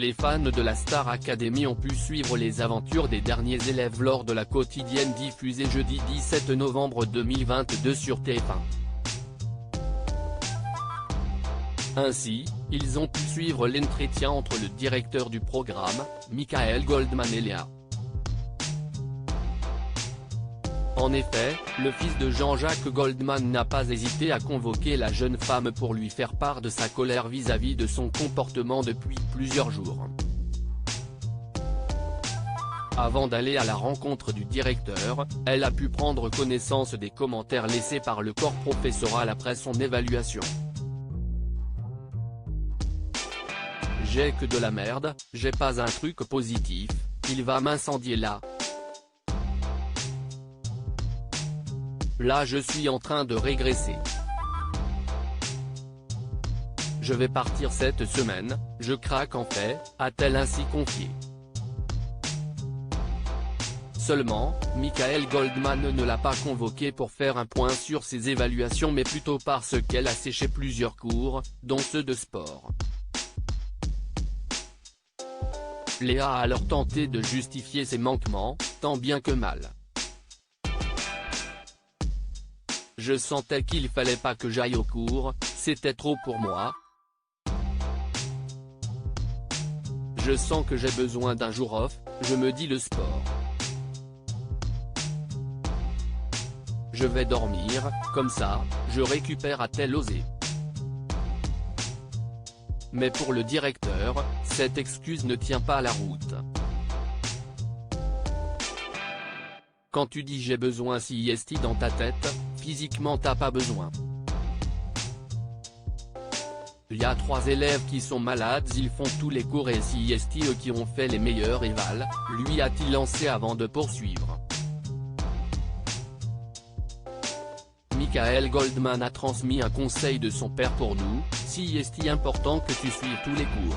Les fans de la Star Academy ont pu suivre les aventures des derniers élèves lors de la quotidienne diffusée jeudi 17 novembre 2022 sur TF1. Ainsi, ils ont pu suivre l'entretien entre le directeur du programme, Michael Goldman et Léa. En effet, le fils de Jean-Jacques Goldman n'a pas hésité à convoquer la jeune femme pour lui faire part de sa colère vis-à-vis de son comportement depuis plusieurs jours. Avant d'aller à la rencontre du directeur, elle a pu prendre connaissance des commentaires laissés par le corps professoral après son évaluation. J'ai que de la merde, j'ai pas un truc positif, il va m'incendier là. Là je suis en train de régresser. Je vais partir cette semaine, je craque en fait, a-t-elle ainsi confié. Seulement, Michael Goldman ne l'a pas convoqué pour faire un point sur ses évaluations mais plutôt parce qu'elle a séché plusieurs cours, dont ceux de sport. Léa a alors tenté de justifier ses manquements, tant bien que mal. Je sentais qu'il fallait pas que j'aille au cours, c'était trop pour moi. Je sens que j'ai besoin d'un jour off, je me dis le sport. Je vais dormir, comme ça, je récupère a-t-elle osé. Mais pour le directeur, cette excuse ne tient pas la route. Quand tu dis j'ai besoin CIST dans ta tête, physiquement t'as pas besoin. Il y a 3 élèves qui sont malades, ils font tous les cours et CIST eux qui ont fait les meilleurs évals, lui a-t-il lancé avant de poursuivre. Michael Goldman a transmis un conseil de son père pour nous, CIST important que tu suives tous les cours.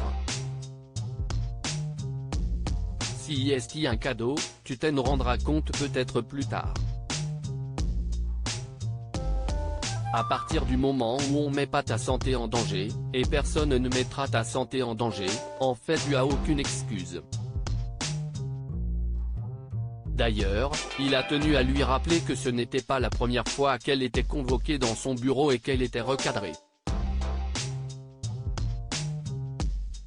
CIST un cadeau, tu t'en rendras compte peut-être plus tard. À partir du moment où on met pas ta santé en danger, et personne ne mettra ta santé en danger, en fait tu as aucune excuse. D'ailleurs, il a tenu à lui rappeler que ce n'était pas la première fois qu'elle était convoquée dans son bureau et qu'elle était recadrée.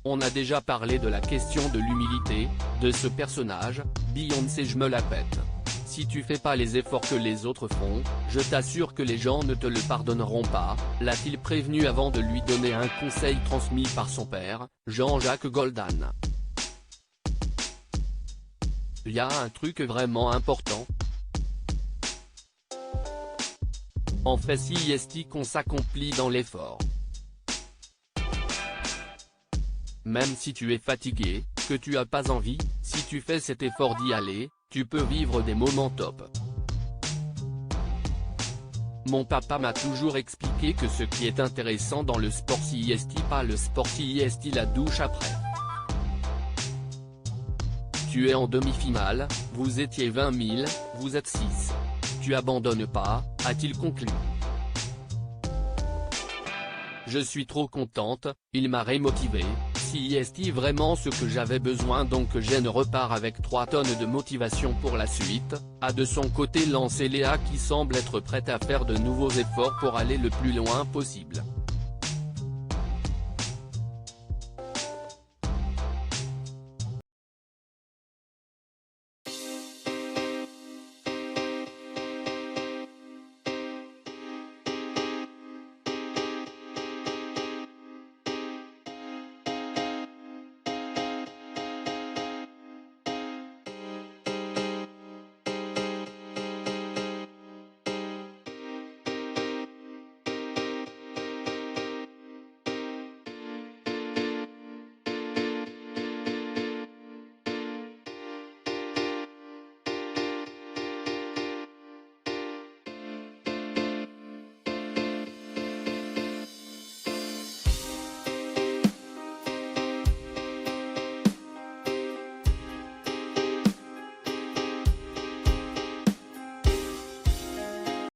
On a déjà parlé de la question de l'humilité, de ce personnage, Beyoncé je me la pète. Si tu fais pas les efforts que les autres font, je t'assure que les gens ne te le pardonneront pas, l'a-t-il prévenu avant de lui donner un conseil transmis par son père, Jean-Jacques Goldman. Il y a un truc vraiment important. En fait CIST qu'on s'accomplit dans l'effort. Même si tu es fatigué, que tu as pas envie, si tu fais cet effort d'y aller, tu peux vivre des moments top. Mon papa m'a toujours expliqué que ce qui est intéressant dans le sport CIST pas le sport CIST la douche après. Tu es en demi-finale, vous étiez 20 000, vous êtes 6. Tu abandonnes pas, a-t-il conclu. Je suis trop contente, il m'a remotivé, CIST vraiment ce que j'avais besoin donc je repars avec 3 tonnes de motivation pour la suite, a de son côté lancé Léa qui semble être prête à faire de nouveaux efforts pour aller le plus loin possible.